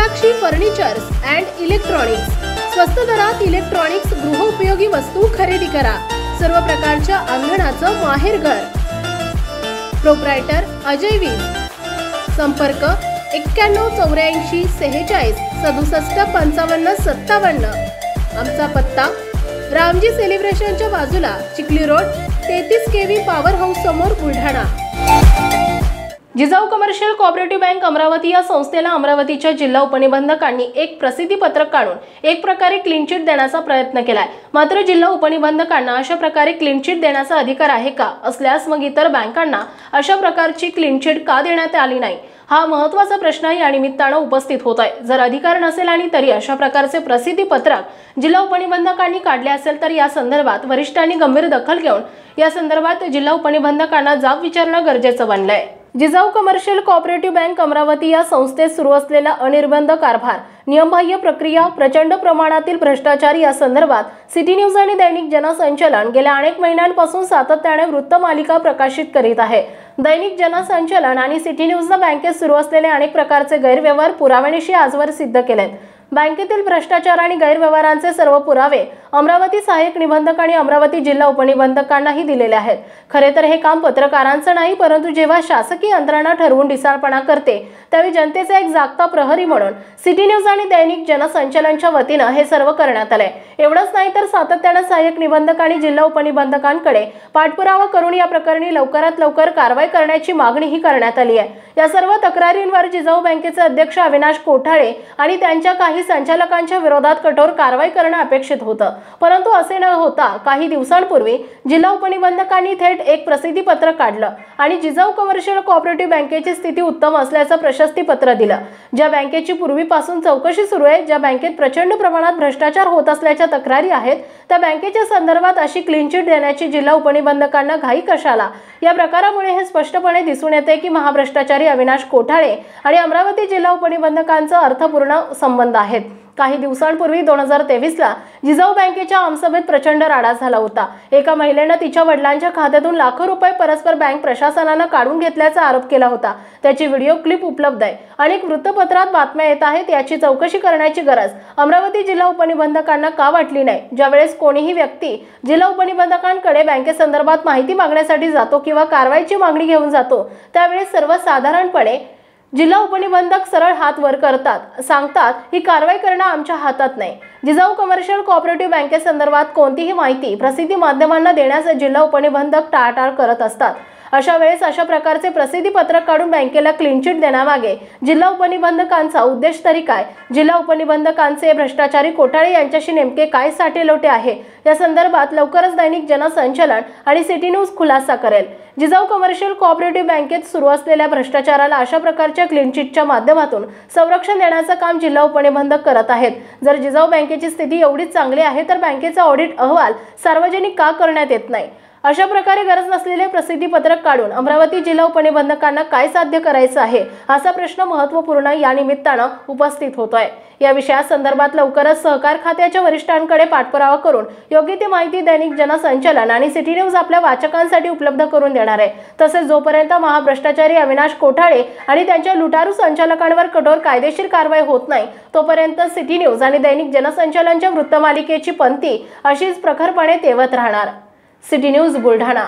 Meenakshi furnitures and electronics स्वस्त दरात electronics गृहोपयोगी वस्तू खरेदी करा। सर्व प्रकारच्या अंगणाचं माहेरघर। प्रोप्रायटर अजय वीज। संपर्क 91 84 46 67 55 57। आमचा पत्ता रामजी सेलिब्रेशनच्या बाजूला चिखली रोड 33 केवी पॉवर हाऊस समोर Buldhana. Jijau commercial cooperative bank Amravati या संस्थेला अमरावतीच्या जिल्हा उपनिबंधकांनी एक प्रसिद्धी पत्रक काढून एक प्रकारे क्लीन चिट देण्याचा प्रयत्न केलाय। मात्र जिल्हा उपनिबंधकांना अशा प्रकारे क्लीन चिट देण्याचा अधिकार आहे का? असल्यास मग इतर बँकांना अशा प्रकारची क्लीन चिट का देण्यात आली नाही? हा महत्त्वाचा प्रश्न या निमित्तानं उपस्थित होत आहे। जर अधिकार नसेल आणि तरी अशा प्रकारचे प्रसिद्धी पत्रक जिल्हा उपनिबंधकांनी काढले असेल तर या संदर्भात वरिष्ठांनी गंभीर दखल घेऊन या संदर्भात जिल्हा उपनिबंधकांना जाब विचारणं गरजेचं बनलंय। Jijau commercial cooperative bank Amravati या संस्थेत सुरू असलेला अनिर्बंध कारभार, नियमबाह्य प्रक्रिया, प्रचंड प्रमाणातील भ्रष्टाचार या संदर्भात सिटी न्यूज आणि दैनिक जनसंचालन गेल्या अनेक महिन्यांपासून सातत्याने वृत्तमालिका प्रकाशित करीत आहे। दैनिक जनसंचालन आणि सिटी न्यूजने बँकेत सुरू असलेले अनेक प्रकारचे गैरव्यवहार पुराव्यानिशी आजवर सिद्ध केलेत। बँकेतील भ्रष्टाचार आणि गैरव्यवहारांचे सर्व पुरावे अमरावती सहाय्यक निबंधक आणि अमरावती जिल्हा उपनिबंधकांनाही दिलेले आहेत। खरे तर हे काम पत्रकारांचं नाही, परंतु जेव्हा शासकीय यंत्रणा ठरवून ढिसाळपणा करते त्यावेळी जनतेचा एक जागता प्रहरी म्हणून सिटी न्यूज आणि दैनिक जनसंचालनच्या वतीनं हे सर्व करण्यात आले। एवढंच नाही तर सातत्याने सहाय्यक निबंधक आणि जिल्हा उपनिबंधकांकडे पाठपुरावा करून या प्रकरणी लवकरात लवकर कारवाई करण्याची मागणीही करण्यात आली आहे। या सर्व तक्रारींवर जिजाऊ बँकेचे अध्यक्ष अविनाश कोठाळे आणि त्यांच्या काही संचालकांच्या विरोधात कठोर कारवाई करणे अपेक्षित होतं, परंतु असे न होता काही दिवसांपूर्वी जिल्हा उपनिबंधकांनी थेट एक प्रसिद्धी पत्रक काढलं आणि जिजाऊ कमर्शियल कोऑपरेटिव्ह बँकेची स्थिती उत्तम असल्याचं प्रशस्ती पत्र दिलं। ज्या बँकेची पूर्वीपासून चौकशी सुरू आहे, ज्या बँकेत प्रचंड प्रमाणात भ्रष्टाचार होत असल्याच्या तक्रारी आहेत, त्या बँकेच्या संदर्भात अशी क्लीन चिट देण्याची जिल्हा उपनिबंधकांना घाई कशाला? या प्रकारामुळे हे स्पष्टपणे दिसून येते की महाभ्रष्टाचारी अविनाश कोठाळे आणि अमरावती जिल्हा उपनिबंधकांचा अर्थपूर्ण संबंध आहेत। काही दिवसांपूर्वी 2023 ला जिजाऊ बँकेच्या आमसभेत प्रचंड राडा झाला होता। एका महिलेने तिच्या वडिलांच्या खात्यातून लाखो रुपये परस्पर बँक प्रशासनाने काढून घेतल्याचा आरोप केला होता। त्याची व्हिडिओ क्लिप उपलब्ध आहे। अनेक वृत्तपत्रात बातम्या येत आहेत। याची चौकशी करण्याची गरज अमरावती जिल्हा उपनिबंधकांना का वाटली नाही? ज्यावेळेस कोणीही व्यक्ती जिल्हा उपनिबंधकांकडे बँकेसंदर्भात माहिती मागण्यासाठी जातो किंवा कारवाईची मागणी घेऊन जातो, त्यावेळेस सर्वसाधारणपणे जिल्हा उपनिबंधक सरळ हात वर करतात, सांगतात ही कारवाई करणं आमच्या हातात नाही। जिजाऊ कमर्शियल कोऑपरेटिव्ह बँकेसंदर्भात कोणतीही माहिती प्रसिद्धी माध्यमांना देण्यास जिल्हा उपनिबंधक टाळाटाळ करत असतात। अशा वेळेस अशा प्रकारचे प्रसिद्धी पत्रक काढून बँकेला क्लीन चिट देण्यामागे जिल्हा उपनिबंधकांचा उद्देश तरी काय? जिल्हा उपनिबंधकांचे भ्रष्टाचारी कोठाळे यांच्याशी नेमके काय साटेलोटे आहे? या संदर्भात लवकरच दैनिक जनसंचालन आणि सिटी न्यूज खुलासा करेल। जिजाऊ कमर्शियल कोऑपरेटिव्ह बँकेत सुरू असलेल्या भ्रष्टाचाराला अशा प्रकारच्या क्लीन चिटच्या माध्यमातून संरक्षण देण्याचं काम जिल्हा उपनिबंधक करत आहेत। जर जिजाऊ बँकेची स्थिती एवढीच चांगली आहे तर बँकेचा ऑडिट अहवाल सार्वजनिक का करण्यात येत नाही? अशा प्रकारे गरज नसलेले प्रसिद्धी पत्रक काढून अमरावती जिल्हा उपनिबंधकांना काय साध्य करायचं आहे, असा प्रश्न महत्त्वपूर्ण या निमित्तानं उपस्थित होतोय। या विषयासंदर्भात लवकरच सहकार खात्याच्या वरिष्ठांकडे पाठपुरावा करून योग्य ती माहिती दैनिक जनसंचालन आणि सिटी न्यूज आपल्या वाचकांसाठी उपलब्ध करून देणार आहे। तसेच जोपर्यंत महाभ्रष्टाचारी अविनाश कोठाळे आणि त्यांच्या लुटारू संचालकांवर कठोर कायदेशीर कारवाई होत नाही, तोपर्यंत सिटी न्यूज आणि दैनिक जनसंचालनच्या वृत्तमालिकेची पंथी अशीच प्रखरपणे तेवत राहणार। City news Buldhana.